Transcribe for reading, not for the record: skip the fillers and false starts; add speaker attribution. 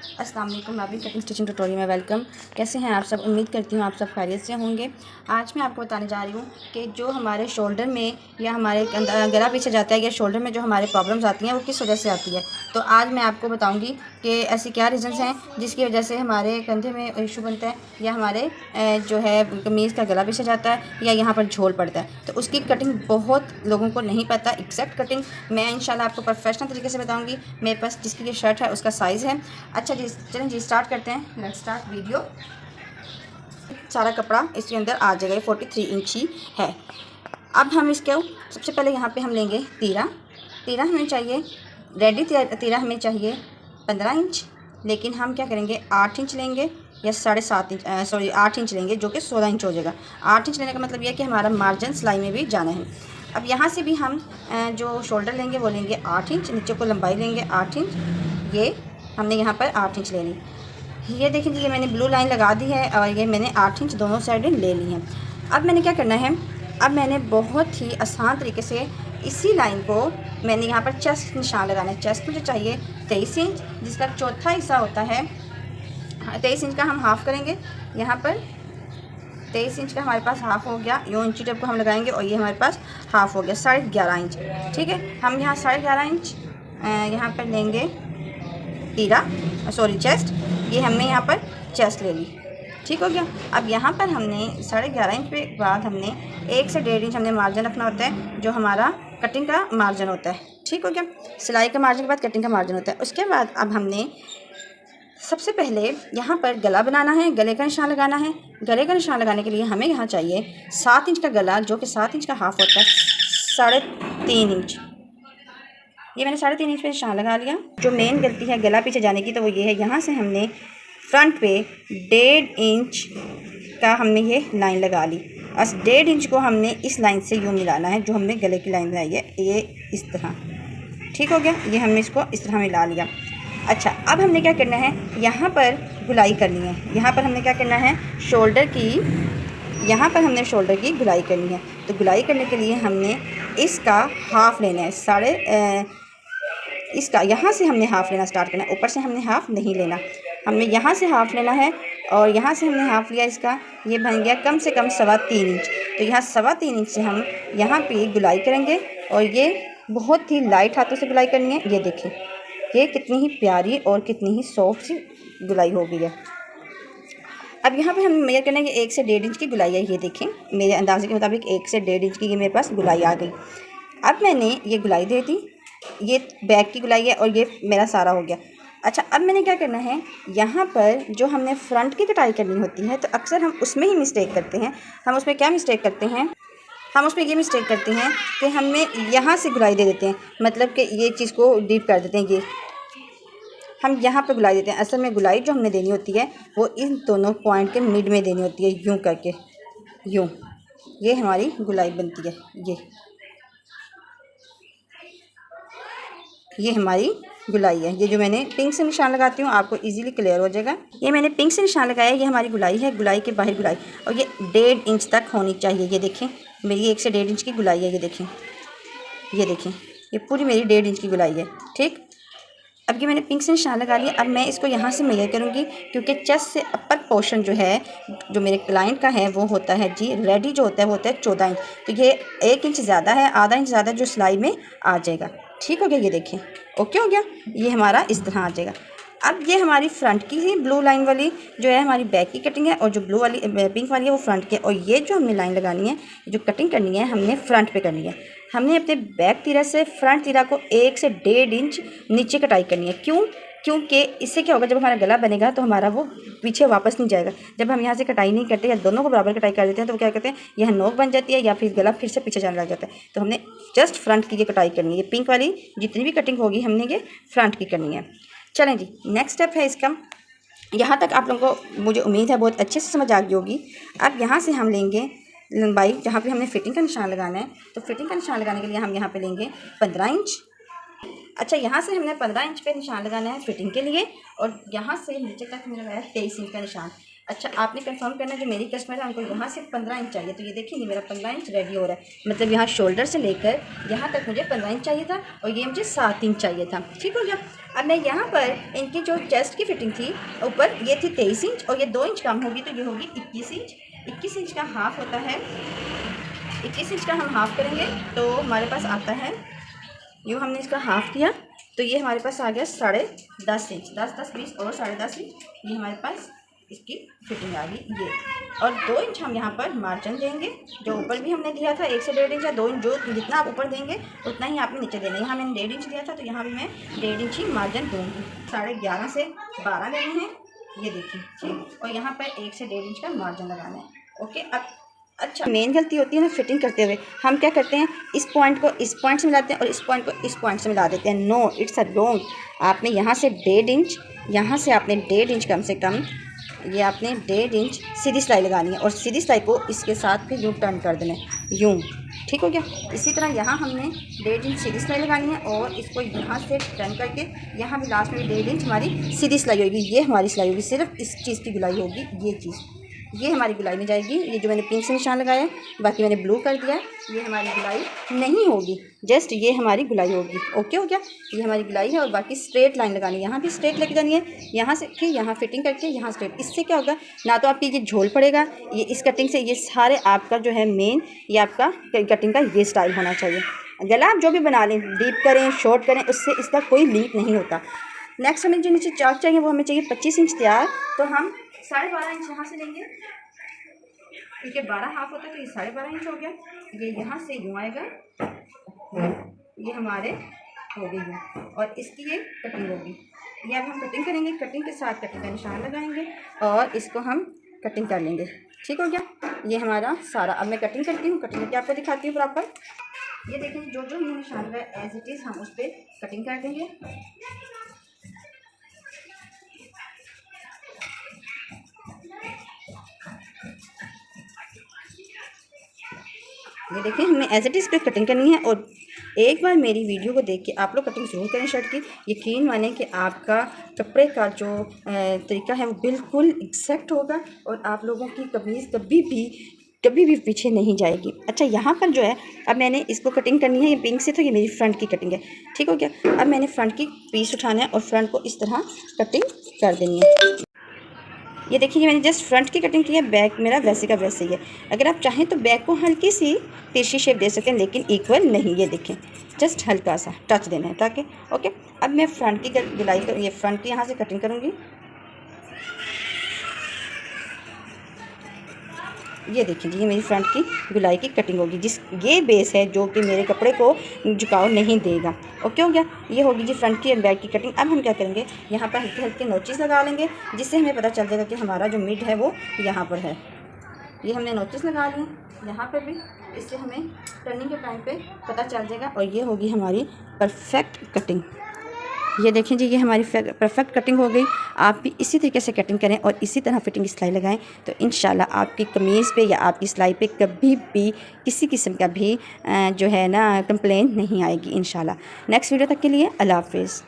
Speaker 1: अस्सलाम वालेकुम, Nabi cutting stitching tutorial में वेलकम। कैसे हैं आप सब? उम्मीद करती हूँ आप सब खैरियत से होंगे। आज मैं आपको बताने जा रही हूँ कि जो हमारे शोल्डर में या हमारे गला पीछे जाता है या शोल्डर में जो हमारे प्रॉब्लम्स आती हैं वो किस वजह से आती है। तो आज मैं आपको बताऊँगी कि ऐसी क्या रीज़न्स हैं जिसकी वजह से हमारे कंधे में इशू बनता है या हमारे जो है कमीज़ का गला पीछे जाता है या यहाँ पर झोल पड़ता है। तो उसकी कटिंग बहुत लोगों को नहीं पता। एग्जैक्ट कटिंग मैं इंशाल्लाह आपको प्रोफेशनल तरीके से बताऊँगी। मेरे पास जिसकी ये शर्ट है उसका साइज़ है। अच्छा जी, चलें जी स्टार्ट करते हैं। Let's start video. सारा कपड़ा इसके अंदर आ जाएगा। 43 इंच ही है। अब हम इसको सबसे पहले यहाँ पे हम लेंगे तीरा हमें चाहिए। रेडी तीरा हमें चाहिए 15 इंच, लेकिन हम क्या करेंगे 8 इंच लेंगे या 7.5 इंच 8 इंच लेंगे, जो कि 16 इंच हो जाएगा। 8 इंच लेने का मतलब यह कि हमारा मार्जिन सिलाई में भी जाना है। अब यहाँ से भी हम जो शोल्डर लेंगे वो लेंगे 8 इंच, नीचे को लंबाई लेंगे 8 इंच। ये हमने यहाँ पर 8 इंच लेनी। ये देखिए, ये मैंने ब्लू लाइन लगा दी है और ये मैंने 8 इंच दोनों साइडें ले ली हैं। अब मैंने क्या करना है, अब मैंने बहुत ही आसान तरीके से इसी लाइन को मैंने यहाँ पर चेस्ट निशान लगाना है। चेस्ट मुझे चाहिए 23 इंच, जिसका चौथा हिस्सा होता है 23 इंच का हम हाफ़ करेंगे। यहाँ पर 23 इंच का हमारे पास हाफ़ हो गया। यूँ इंची टेप को हम लगाएंगे और ये हमारे पास हाफ़ हो गया 11.5 इंच। ठीक है, हम यहाँ 11.5 इंच यहाँ पर लेंगे चेस्ट। ये हमने यहाँ पर चेस्ट ले ली। ठीक हो गया। अब यहाँ पर हमने 11.5 इंच के बाद हमने 1 से 1.5 इंच हमने मार्जिन रखना होता है, जो हमारा कटिंग का मार्जिन होता है। ठीक हो गया। सिलाई का मार्जिन के बाद कटिंग का मार्जिन होता है। उसके बाद अब हमने सबसे पहले यहाँ पर गला बनाना है, गले का निशान लगाना है। गले का निशान लगाने के लिए हमें यहाँ चाहिए 7 इंच का गला, जो कि 7 इंच का हाफ़ होता है 3.5 इंच। ये मैंने 3.5 इंच पे निशान लगा लिया। जो मेन गलती है गला पीछे जाने की तो वो ये है, यहाँ से हमने फ्रंट पे 1.5 इंच का हमने ये लाइन लगा ली। बस 1.5 इंच को हमने इस लाइन से यूँ मिलाना है, जो हमने गले की लाइन बनाई है, ये इस तरह। ठीक हो गया। ये हमने इसको इस तरह मिला लिया। अच्छा, अब हमने क्या करना है, यहाँ पर गुलाई करनी है। यहाँ पर हमने क्या करना है, यहाँ पर हमने शोल्डर की गुलाई करनी है। तो गुलाई करने के लिए हमने इसका हाफ़ लेना है। इसका यहाँ से हमने हाफ़ लेना स्टार्ट करना है, ऊपर से हमने हाफ़ नहीं लेना। हमने यहाँ से हाफ़ लेना है और यहाँ से हमने हाफ़ लिया इसका। ये बन गया कम से कम 3.25 इंच। तो यहाँ 3.25 इंच से हम यहाँ पे गुलाई करेंगे और ये बहुत ही लाइट हाथों से गुलाई करनी है। ये देखें, ये कितनी ही प्यारी और कितनी ही सॉफ्ट सी गुलाई हो गई है। अब यहाँ पे हम मेजर करना है कि 1 से 1.5 इंच की गुलाई है। ये देखें, मेरे अंदाजे के मुताबिक 1 से 1.5 इंच की ये मेरे पास गुलाई आ गई। अब मैंने ये गुलाई दे दी, ये बैक की गुलाई है और ये मेरा सारा हो गया। अच्छा, अब मैंने क्या करना है, यहाँ पर जो हमने फ्रंट की कटाई करनी होती है तो अक्सर हम उसमें ही मिस्टेक करते हैं। हम उसमें क्या मिस्टेक करते हैं, हम उसमें ये मिस्टेक करते हैं कि हमें यहाँ से गुलाई दे देते हैं, मतलब कि ये चीज़ को डीप कर देते हैं। ये हम यहाँ पे गुलाई देते हैं। असल में गुलाई जो हमने देनी होती है वो इन दोनों पॉइंट के मिड में देनी होती है, यूँ करके, यूँ। ये हमारी गुलाई बनती है। ये हमारी गुलाई है। ये जो मैंने पिंक से निशान लगाती हूँ, आपको इजीली क्लियर हो जाएगा। ये मैंने पिंक से निशान लगाया है, ये हमारी गुलाई है। गुलाई के बाहर गुलाई, और ये 1.5 इंच तक होनी चाहिए। ये देखें, मेरी 1 से 1.5 इंच की गुलाई है। ये देखें, ये पूरी मेरी 1.5 इंच की गुलाई है। ठीक, अब ये मैंने पिंक से निशान लगा लिया। अब मैं इसको यहाँ से मेजर करूँगी, क्योंकि चेस्ट से अपर पोर्शन जो है, जो मेरे क्लाइंट का है, वो होता है जी रेडी जो होता है वो होता है 14 इंच। तो ये 1 इंच ज़्यादा है, आधा इंच ज़्यादा जो सिलाई में आ जाएगा। ठीक हो गया। ये देखें, ओके हो गया। ये हमारा इस तरह आ जाएगा। अब ये हमारी फ्रंट की ही ब्लू लाइन वाली जो है हमारी बैक की कटिंग है, और जो ब्लू वाली पिंक वाली है वो फ्रंट की है। और ये जो हमने लाइन लगानी है, जो कटिंग करनी है, हमने फ्रंट पे करनी है। हमने अपने बैक तीरा से फ्रंट तीरा को 1 से 1.5 इंच नीचे कटाई करनी है। क्योंकि इससे क्या होगा, जब हमारा गला बनेगा तो हमारा वो पीछे वापस नहीं जाएगा। जब हम यहाँ से कटाई नहीं करते या दोनों को बराबर कटाई कर देते हैं तो वो क्या कहते हैं, यह नोक बन जाती है या फिर गला फिर से पीछे जाने लग जाता है। तो हमने जस्ट फ्रंट की ये कटाई करनी है। ये पिंक वाली जितनी भी कटिंग होगी हमने ये फ्रंट की करनी है। चलें जी, नेक्स्ट स्टेप है इसका। यहाँ तक आप लोगों को मुझे उम्मीद है बहुत अच्छे से समझ आ गई होगी। अब यहाँ से हम लेंगे लंबाई, जहाँ पे हमने फिटिंग का निशान लगाना है। तो फिटिंग का निशान लगाने के लिए हम यहाँ पे लेंगे 15 इंच। अच्छा, यहाँ से हमने 15 इंच पे निशान लगाना है फिटिंग के लिए, और यहाँ से नीचे तक हमने लगाया 23 इंच का निशान। अच्छा, आपने कंफर्म करना है, जो मेरी कस्टमर है उनको यहाँ से 15 इंच चाहिए। तो ये देखिए मेरा 15 इंच रेडी हो रहा है, मतलब यहाँ शोल्डर से लेकर यहाँ तक मुझे 15 इंच चाहिए था और ये मुझे 7 इंच चाहिए था। ठीक हो गया। अब मैं यहाँ पर इनकी जो चेस्ट की फिटिंग थी ऊपर ये थी 23 इंच और ये 2 इंच कम होगी, तो ये होगी 21 इंच। 21 इंच का हाफ होता है, 21 इंच का हम हाफ़ करेंगे तो हमारे पास आता है, यूँ हमने इसका हाफ़ किया तो ये हमारे पास आ गया 10.5 इंच। 10 10 20 और 10.5 इंच, ये हमारे पास इसकी फिटिंग आ गई ये। और 2 इंच हम यहाँ पर मार्जिन देंगे, जो ऊपर भी हमने दिया था 1 से 1.5 इंच या 2 इंच, जो जितना आप ऊपर देंगे उतना ही आपने नीचे देना है। यहाँ मैंने 1.5 इंच दिया था तो यहाँ भी मैं 1.5 इंच ही मार्जिन दूँगी। 11.5 से 12 लेने हैं, ये देखिए ठीक। और यहाँ पर 1 से 1.5 इंच का मार्जिन लगाना है। ओके। अब अच्छा, मेन गलती होती है ना फिटिंग करते हुए, हम क्या करते हैं इस पॉइंट को इस पॉइंट से मिलाते हैं और इस पॉइंट को इस पॉइंट से मिला देते हैं। No, it's a wrong. आपने यहाँ से 1.5 इंच, यहाँ से आपने 1.5 इंच कम से कम, ये आपने 1.5 इंच सीधी सिलाई लगानी है और सीधी सिलाई को इसके साथ फिर यूँ टर्न कर देना है, यूँ। ठीक हो गया। इसी तरह यहाँ हमने 1.5 इंच सीधी सिलाई लगानी है और इसको यहाँ से टर्न करके यहाँ भी लास्ट में 1.5 इंच हमारी सीधी सिलाई होगी। ये हमारी सिलाई होगी, सिर्फ इस चीज़ की गुलाई होगी, ये चीज़ ये हमारी गुलाई में जाएगी। ये जो मैंने पिंक से निशान लगाया है, बाकी मैंने ब्लू कर दिया है, ये हमारी गुलाई नहीं होगी, जस्ट ये हमारी गुलाई होगी। ओके हो गया। ये हमारी गुलाई है और बाकी स्ट्रेट लाइन लगानी है, यहाँ भी स्ट्रेट लेके जानी है, यहाँ से कि यहाँ फिटिंग करके यहाँ स्ट्रेट। इससे क्या होगा, ना तो आपकी ये झोल पड़ेगा, ये इस कटिंग से ये सारे आपका जो है मेन, ये आपका कटिंग का ये स्टाइल होना चाहिए। गला आप जो भी बना लें, डीप करें शॉर्ट करें, उससे इसका कोई लिंक नहीं होता। नेक्स्ट हमें जो नीचे चाक चाहिए वो हमें चाहिए 25 इंच तैयार, तो हम 12.5 इंच यहाँ से लेंगे, क्योंकि 12 हाफ होता है तो ये 12.5 इंच हो गया। ये यहाँ से यूँ आएगा, ये हमारे हो गई है और इसकी ये कटिंग होगी। ये अब हम कटिंग करेंगे, कटिंग के साथ कटिंग का निशान लगाएंगे और इसको हम कटिंग कर लेंगे। ठीक हो गया। ये हमारा सारा, अब मैं कटिंग करती हूँ, कटिंग करके आपको दिखाती हूँ प्रॉपर। ये देखें, जो जो हमने निशान लगाया एज इट इज़ हम उस पर कटिंग कर देंगे। ये देखिए, हमें एज इट इज़ पे कटिंग करनी है और एक बार मेरी वीडियो को देख के आप लोग कटिंग ज़रूर करें शर्ट की। यकीन माने कि आपका कपड़े का जो तरीका है वो बिल्कुल एग्जैक्ट होगा और आप लोगों की कमीज़ कभी भी पीछे नहीं जाएगी। अच्छा, यहाँ पर जो है अब मैंने इसको कटिंग करनी है, ये पिंक से, तो ये मेरी फ्रंट की कटिंग है। ठीक हो गया। अब मैंने फ्रंट की पीस उठाना है और फ्रंट को इस तरह कटिंग कर देनी है। ये देखिए, मैंने जस्ट फ्रंट की कटिंग की है, बैक मेरा वैसे का वैसे ही है। अगर आप चाहें तो बैक को हल्की सी तिरछी शेप दे सकते हैं, लेकिन इक्वल नहीं। ये देखें, जस्ट हल्का सा टच देना है ताकि। ओके। अब मैं फ्रंट की गुलाई कर, ये फ्रंट की यहाँ से कटिंग करूँगी। ये देखिए जी, ये मेरी फ्रंट की गुलाई की कटिंग होगी, जिस ये बेस है जो कि मेरे कपड़े को झुकाव नहीं देगा। ओके हो गया। ये होगी जी फ्रंट की और बैक की कटिंग। अब हम क्या करेंगे, यहाँ पर हल्के हल्के नोचिस लगा लेंगे, जिससे हमें पता चल जाएगा कि हमारा जो मिड है वो यहाँ पर है। ये हमने नोचिस लगा लिए यहाँ पर भी, इससे हमें टर्निंग के टाइम पे पता चल जाएगा। और ये होगी हमारी परफेक्ट कटिंग। ये देखें जी, ये हमारी परफेक्ट कटिंग हो गई। आप भी इसी तरीके से कटिंग करें और इसी तरह फिटिंग सिलाई लगाएं, तो इंशाल्लाह आपकी कमीज़ पे या आपकी सिलाई पे कभी भी किसी किस्म का भी जो है ना कंप्लेंट नहीं आएगी इंशाल्लाह। नेक्स्ट वीडियो तक के लिए अल्लाह हाफ़िज़।